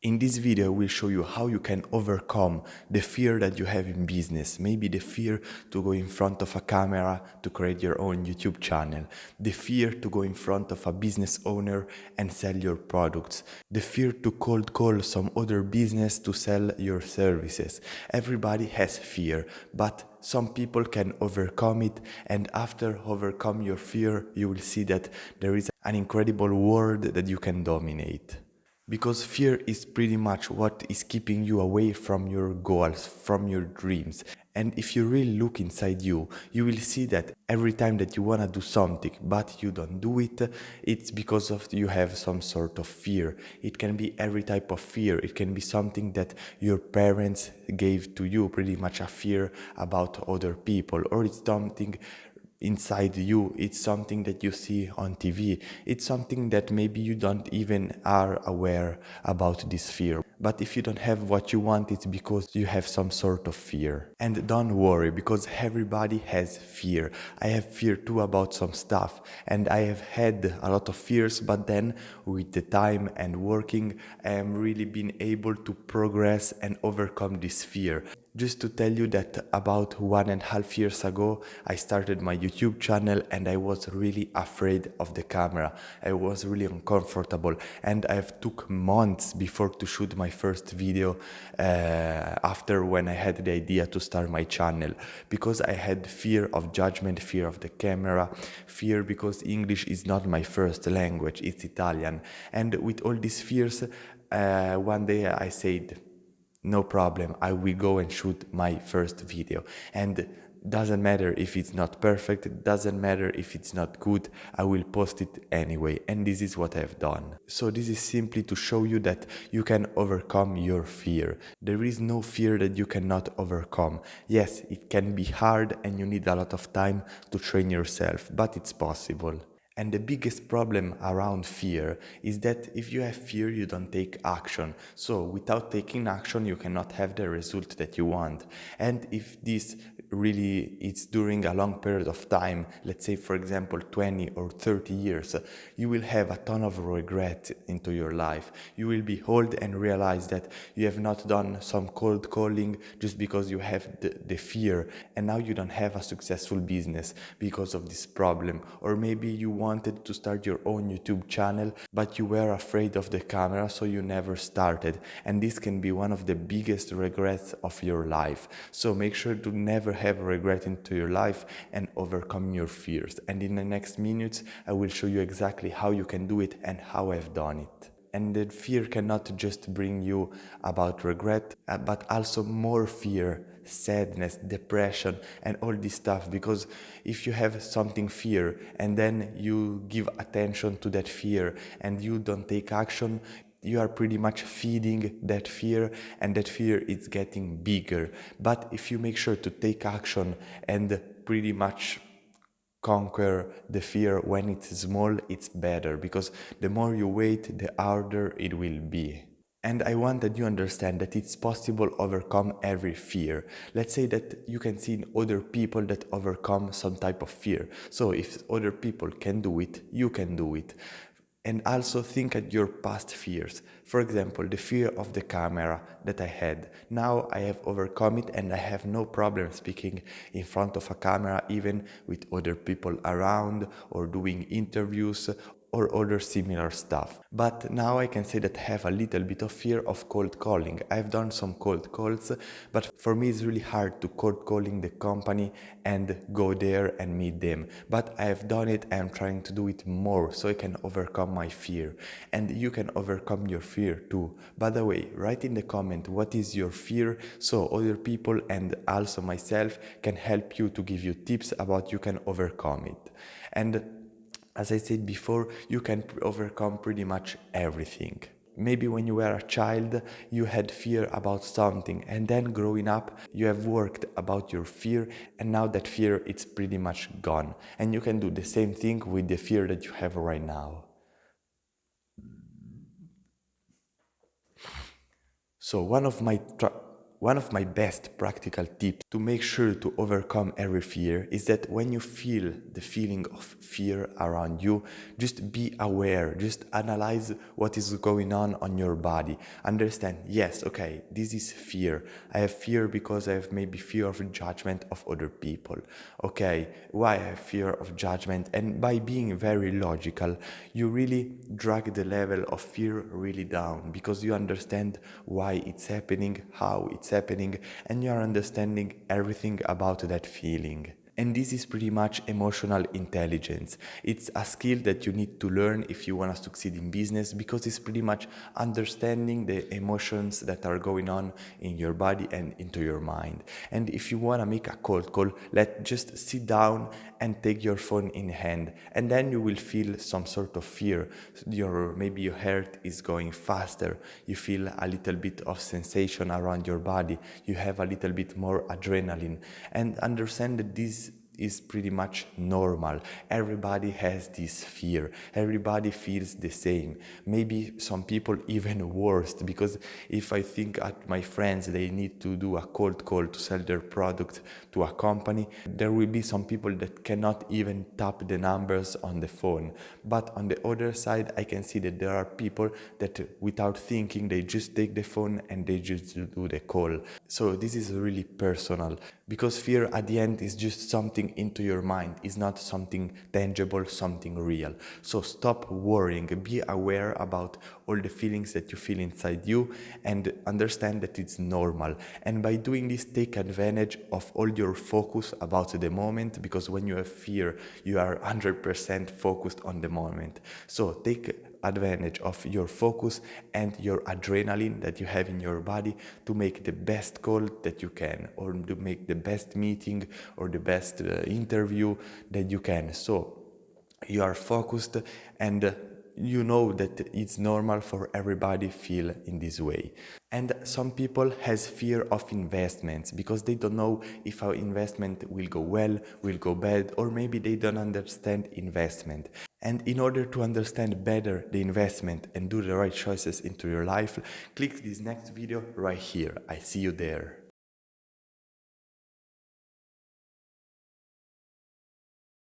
In this video, I will show you how you can overcome the fear that you have in business. Maybe the fear to go in front of a camera to create your own YouTube channel, the fear to go in front of a business owner and sell your products, the fear to cold call some other business to sell your services. Everybody has fear, but some people can overcome it, and after overcome your fear, you will see that there is an incredible world that you can dominate. Because fear is pretty much what is keeping you away from your goals, from your dreams. And if you really look inside you, you will see that every time that you want to do something, but you don't do it, it's because of you have some sort of fear. It can be every type of fear. It can be something that your parents gave to you, pretty much a fear about other people, or it's something inside you. It's something that you see on TV. It's something that maybe you don't even are aware about this fear. But if you don't have what you want, it's because you have some sort of fear. And don't worry, because everybody has fear. I have fear too about some stuff, and I have had a lot of fears, but then with the time and working, I am really been able to progress and overcome this fear. Just to tell you that about 1.5 years ago, I started my YouTube channel and I was really afraid of the camera. I was really uncomfortable, and I've took months before to shoot my first video after when I had the idea to start my channel, because I had fear of judgment, fear of the camera, fear because English is not my first language, it's Italian. And with all these fears, one day I said, no problem, I will go and shoot my first video. And doesn't matter if it's not perfect, doesn't matter if it's not good, I will post it anyway. And this is what I've done. So this is simply to show you that you can overcome your fear. There is no fear that you cannot overcome. Yes, it can be hard and you need a lot of time to train yourself, but it's possible. And the biggest problem around fear is that if you have fear, you don't take action. So without taking action, you cannot have the result that you want. And if this really is during a long period of time, let's say for example 20 or 30 years, you will have a ton of regret into your life. You will be old and realize that you have not done some cold calling just because you have the fear, and now you don't have a successful business because of this problem. Or maybe you wanted to start your own YouTube channel, but you were afraid of the camera, so you never started. And this can be one of the biggest regrets of your life. So make sure to never have regret into your life and overcome your fears. And in the next minutes, I will show you exactly how you can do it and how I've done it. And the fear cannot just bring you about regret, but also more fear, sadness, depression, and all this stuff. Because if you have something fear and then you give attention to that fear and you don't take action, you are pretty much feeding that fear, and that fear is getting bigger. But if you make sure to take action and pretty much conquer the fear when it's small, it's better, because the more you wait, the harder it will be. And I want that you understand that it's possible to overcome every fear. Let's say that you can see in other people that overcome some type of fear. So if other people can do it, you can do it. And also think at your past fears. For example, the fear of the camera that I had. Now I have overcome it and I have no problem speaking in front of a camera, even with other people around, or doing interviews or other similar stuff. But now I can say that I have a little bit of fear of cold calling. I've done some cold calls, but for me it's really hard to cold calling the company and go there and meet them. But I have done it, I'm trying to do it more so I can overcome my fear. And you can overcome your fear too. By the way, write in the comment what is your fear, so other people and also myself can help you to give you tips about you can overcome it. And as I said before, you can overcome pretty much everything. Maybe when you were a child, you had fear about something, and then growing up, you have worked about your fear, and now that fear is pretty much gone. And you can do the same thing with the fear that you have right now. So one of my One of my best practical tips to make sure to overcome every fear is that when you feel the feeling of fear around you, just be aware, just analyze what is going on your body. Understand, yes, okay, this is fear. I have fear because I have maybe fear of judgment of other people. Okay, why I have fear of judgment? And by being very logical, you really drag the level of fear really down because you understand why it's happening, how it's happening, and you are understanding everything about that feeling. And this is pretty much emotional intelligence. It's a skill that you need to learn if you want to succeed in business because it's pretty much understanding the emotions that are going on in your body and into your mind. And if you want to make a cold call, just sit down and take your phone in hand, and then you will feel some sort of fear. Maybe your heart is going faster, you feel a little bit of sensation around your body, you have a little bit more adrenaline, and understand that this is pretty much normal. Everybody has this fear. Everybody feels the same. Maybe some people even worse, because if I think at my friends, they need to do a cold call to sell their product to a company, there will be some people that cannot even tap the numbers on the phone. But on the other side, I can see that there are people that without thinking, they just take the phone and they just do the call. So this is really personal, because fear at the end is just something into your mind, is not something tangible, something real. So stop worrying, be aware about all the feelings that you feel inside you, and understand that it's normal. And by doing this, take advantage of all your focus about the moment, because when you have fear, you are 100% focused on the moment. So take advantage of your focus and your adrenaline that you have in your body to make the best call that you can, or to make the best meeting or the best interview that you can. So you are focused, and you know that it's normal for everybody feel in this way. And some people has fear of investments because they don't know if our investment will go well, will go bad, or maybe they don't understand investment. And in order to understand better the investment and do the right choices into your life, click this next video right here. I see you there.